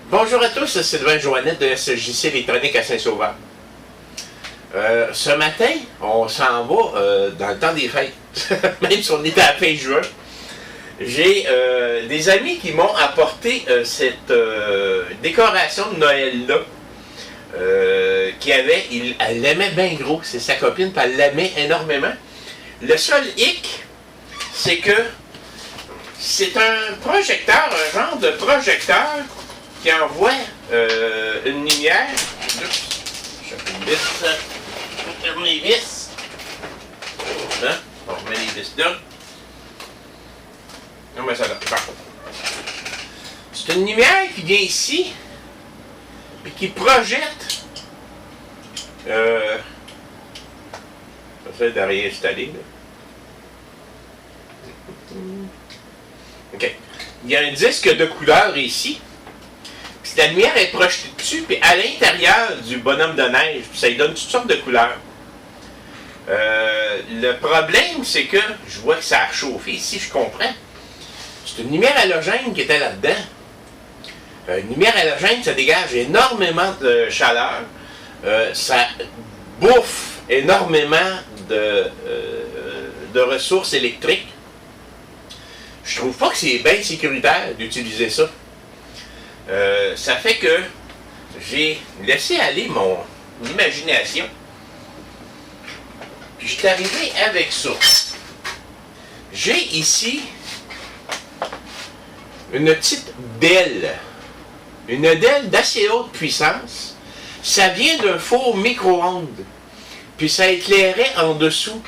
Bonjour à tous, c'est Sylvain Joannette de SJC Électronique à Saint-Sauveur. Ce matin, on s'en va dans le temps des fêtes, même si on est à la fin juin. J'ai des amis qui m'ont apporté cette décoration de Noël-là, elle l'aimait bien gros, c'est sa copine, puis elle l'aimait énormément. Le seul hic, c'est que c'est un projecteur, un genre de projecteur qui envoie une lumière. Oups, je fais une vis. Je ferme les vis. Hein? On remet les vis là. On met ça là. Parfait. C'est une lumière qui vient ici, puis qui projette. J'essaie de réinstaller. OK. Il y a un disque de couleur ici. La lumière est projetée dessus, puis à l'intérieur du bonhomme de neige, puis ça lui donne toutes sortes de couleurs. Le problème, c'est que je vois que ça a chauffé ici, je comprends. C'est une lumière halogène qui était là-dedans. Une lumière halogène, ça dégage énormément de chaleur. Ça bouffe énormément de ressources électriques. Je trouve pas que c'est bien sécuritaire d'utiliser ça. Ça fait que j'ai laissé aller mon imagination. Puis je suis arrivé avec ça. J'ai ici une petite DEL. Une DEL d'assez haute puissance. Ça vient d'un four micro-ondes. Puis ça éclairait en dessous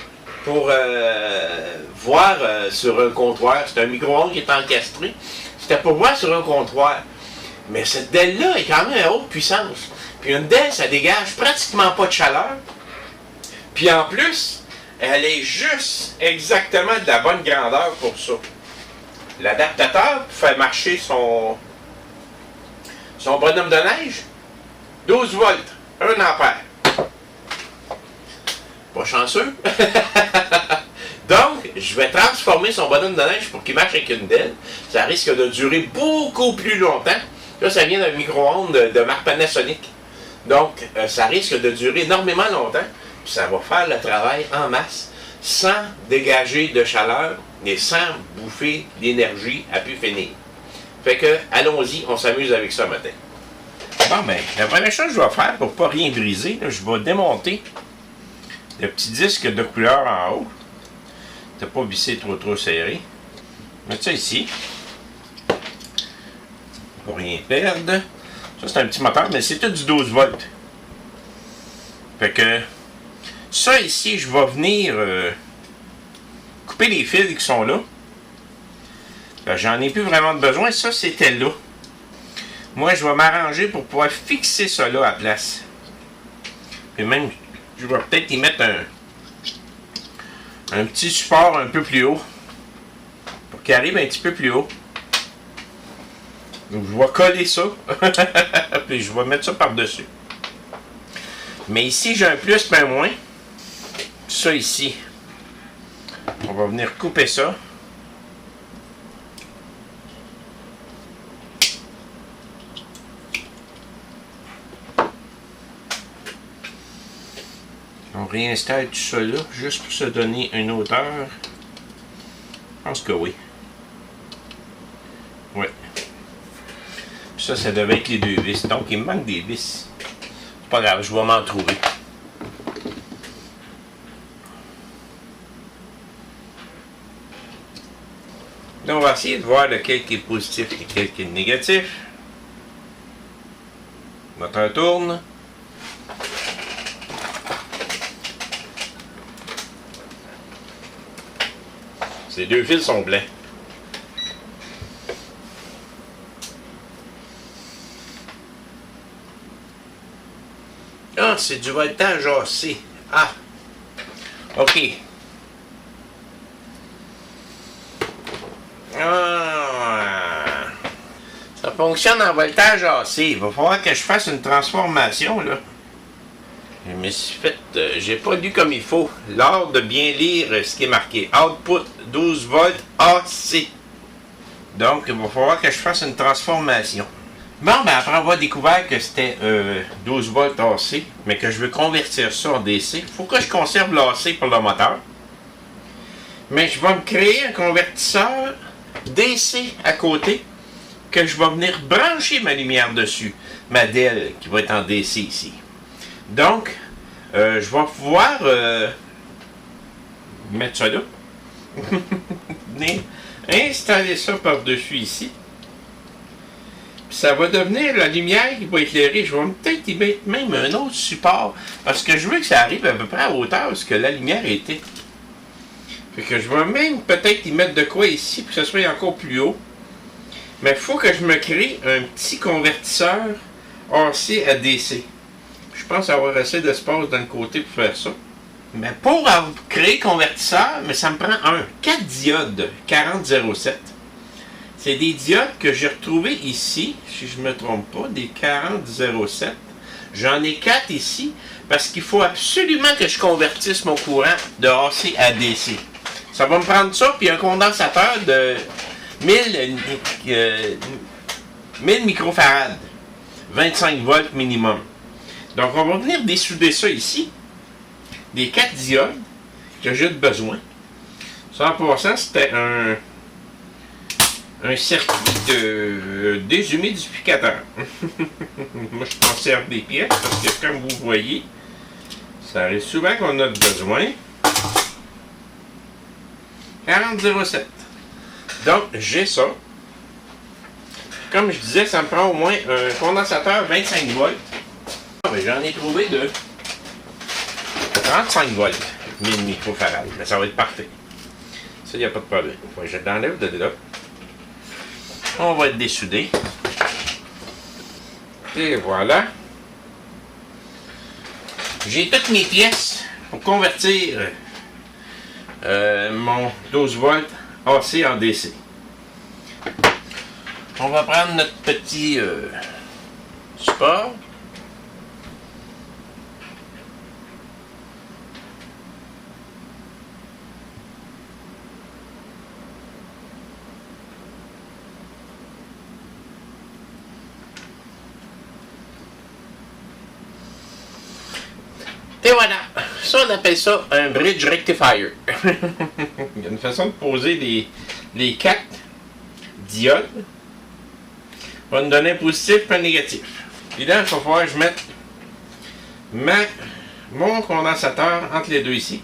pour voir sur un comptoir. C'est un micro-ondes qui est encastré. C'était pour voir sur un comptoir. Mais cette DEL-là est quand même à haute puissance. Puis une DEL, ça dégage pratiquement pas de chaleur. Puis en plus, elle est juste exactement de la bonne grandeur pour ça. L'adaptateur fait marcher son bonhomme de neige. 12 volts, 1 ampère. Pas chanceux. Donc, je vais transformer son bonhomme de neige pour qu'il marche avec une DEL. Ça risque de durer beaucoup plus longtemps. Là, ça vient d'un micro-ondes de marque Panasonic. Donc, ça risque de durer énormément longtemps. Puis ça va faire le travail en masse, sans dégager de chaleur et sans bouffer d'énergie à pu finir. Fait que, allons-y, on s'amuse avec ça matin. Bon, ben, la première chose que je vais faire pour ne pas rien briser, là, je vais démonter le petit disque de couleur en haut. Ne pas visser trop serré. Mettre ça ici. Pour rien perdre. Ça, c'est un petit moteur, mais c'est tout du 12 volts. Fait que ça ici, je vais venir couper les fils qui sont là. J'en ai plus vraiment de besoin. Ça, c'était là. Moi, je vais m'arranger pour pouvoir fixer ça là à place. Et même, je vais peut-être y mettre un petit support un peu plus haut. Pour qu'il arrive un petit peu plus haut. Donc, je vais coller ça. Puis, je vais mettre ça par-dessus. Mais ici, j'ai un plus, mais un moins. Ça ici. On va venir couper ça. On réinstalle tout ça là, juste pour se donner une hauteur. Je pense que oui. Ouais. Ça, ça devait être les deux vis. Donc, il me manque des vis. C'est pas grave, je vais m'en trouver. Là, on va essayer de voir lequel qui est positif et lequel qui est négatif. Le moteur tourne. Ces deux fils sont blancs. Ah, c'est du voltage AC. Ah, OK. Ah, ça fonctionne en voltage AC. Il va falloir que je fasse une transformation, là. Je me suis fait... j'ai pas lu comme il faut. L'art de bien lire ce qui est marqué. Output 12 volts AC. Donc, il va falloir que je fasse une transformation. Bon, ben après avoir découvert que c'était 12 volts AC, mais que je veux convertir ça en DC, il faut que je conserve l'AC pour le moteur. Mais je vais me créer un convertisseur DC à côté, que je vais venir brancher ma lumière dessus. Ma DEL qui va être en DC ici. Donc, je vais pouvoir mettre ça là. Venir installer ça par-dessus ici. Puis ça va devenir la lumière qui va éclairer. Je vais peut-être y mettre même un autre support. Parce que je veux que ça arrive à peu près à hauteur ce que la lumière était. Fait que je vais même peut-être y mettre de quoi ici pour que ce soit encore plus haut. Mais il faut que je me crée un petit convertisseur AC à DC. Je pense avoir assez d'espace dans le côté pour faire ça. Mais pour créer convertisseur, mais ça me prend 4 diodes 4007. C'est des diodes que j'ai retrouvées ici, si je ne me trompe pas, des 4007. J'en ai 4 ici, parce qu'il faut absolument que je convertisse mon courant de AC à DC. Ça va me prendre ça, puis un condensateur de 1000 microfarad, 25 volts minimum. Donc on va venir dessouder ça ici, des 4 diodes que j'ai besoin. Ça en passant, c'était un circuit de déshumidificateur. Moi je conserve des pièces parce que comme vous voyez, ça arrive souvent qu'on a besoin. 4007. Donc j'ai ça. Comme je disais, ça me prend au moins un condensateur 25 volts. J'en ai trouvé de 35 volts, 1000 microfarad. Mais ça va être parfait. Ça, il n'y a pas de problème. Je l'enlève de là. On va être dessoudé. Et voilà. J'ai toutes mes pièces pour convertir mon 12 volts AC en DC. On va prendre notre petit support. Et voilà, ça on appelle ça un bridge rectifier. Il y a une façon de poser les 4 diodes. Va nous donner un positif et un négatif. Puis là, il va falloir que je mette mon condensateur entre les deux ici.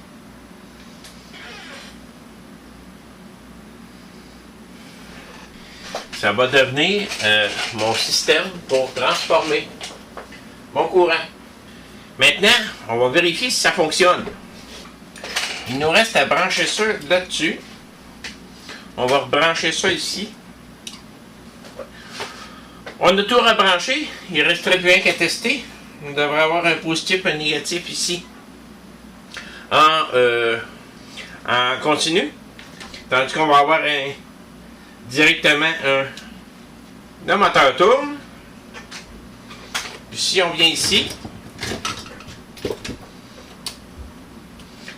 Ça va devenir mon système pour transformer mon courant. Maintenant, on va vérifier si ça fonctionne. Il nous reste à brancher ça là-dessus. On va rebrancher ça ici. On a tout rebranché. Il ne resterait plus rien qu'à tester. On devrait avoir un positif et un négatif ici. En continu. Tandis qu'on va avoir directement le moteur tourne. Puis si on vient ici,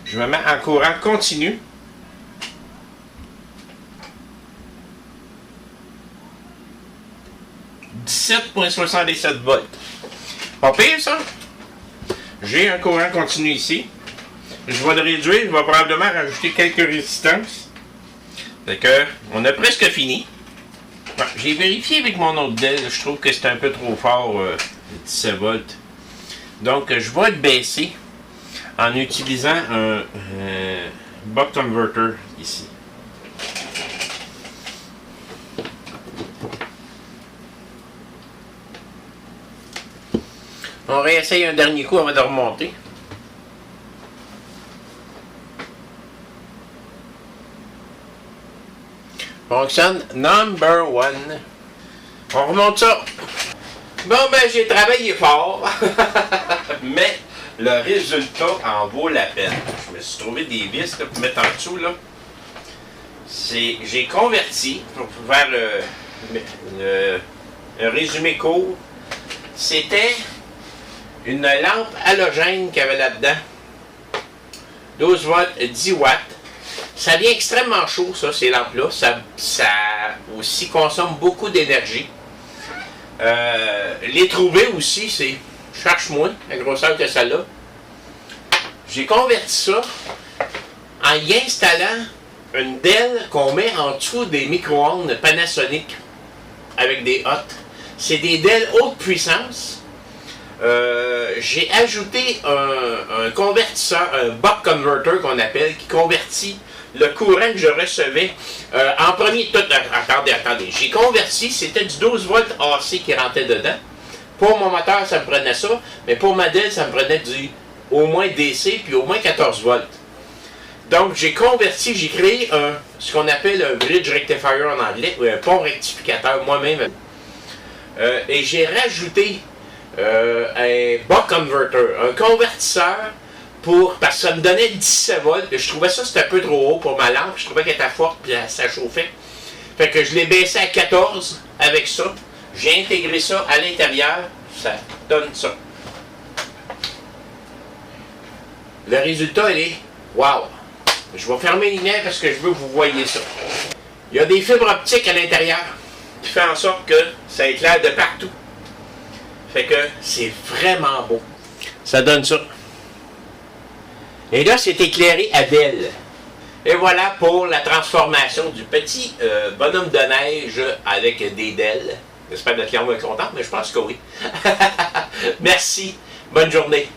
je me mets en courant continu. « 17,67 volts. Pas pire ça? J'ai un courant continu ici. Je vais le réduire, je vais probablement rajouter quelques résistances. Fait que, on a presque fini. Bon, j'ai vérifié avec mon autre DEL, je trouve que c'est un peu trop fort, 17 volts. Donc, je vais le baisser en utilisant un buck converter ici. On réessaye un dernier coup avant de remonter. Fonctionne number one. On remonte ça. Bon, ben, j'ai travaillé fort, mais le résultat en vaut la peine. Je me suis trouvé des vis là, pour mettre en dessous, là. J'ai converti, pour faire un résumé court, c'était une lampe halogène qu'il y avait là-dedans. 12 volts, 10 watts. Ça vient extrêmement chaud, ça, ces lampes-là. Ça aussi consomme beaucoup d'énergie. Les trouver aussi, c'est cherche moins la grosseur que celle-là. J'ai converti ça en y installant une DEL qu'on met en dessous des micro-ondes Panasonic avec des hottes. C'est des DEL haute puissance. J'ai ajouté un convertisseur, un buck converter qu'on appelle, qui convertit le courant que je recevais. En premier, attendez, j'ai converti, c'était du 12 volts AC qui rentrait dedans. Pour mon moteur, ça me prenait ça, mais pour ma DEL, ça me prenait au moins DC, puis au moins 14 volts. Donc, j'ai converti, j'ai créé ce qu'on appelle un bridge rectifier en anglais, ou un pont rectificateur moi-même. Et j'ai rajouté un buck converter, un convertisseur parce que ça me donnait 17 volts. Je trouvais ça c'était un peu trop haut pour ma lampe. Je trouvais qu'elle était forte et ça chauffait. Fait que je l'ai baissé à 14 avec ça. J'ai intégré ça à l'intérieur. Ça donne ça. Le résultat, il est wow! Je vais fermer les lumières parce que je veux que vous voyez ça. Il y a des fibres optiques à l'intérieur qui font en sorte que ça éclaire de partout. Fait que c'est vraiment beau. Ça donne ça. Et là, c'est éclairé à DEL. Et voilà pour la transformation du petit bonhomme de neige avec des DEL. J'espère que notre client va être content, mais je pense que oui. Merci. Bonne journée.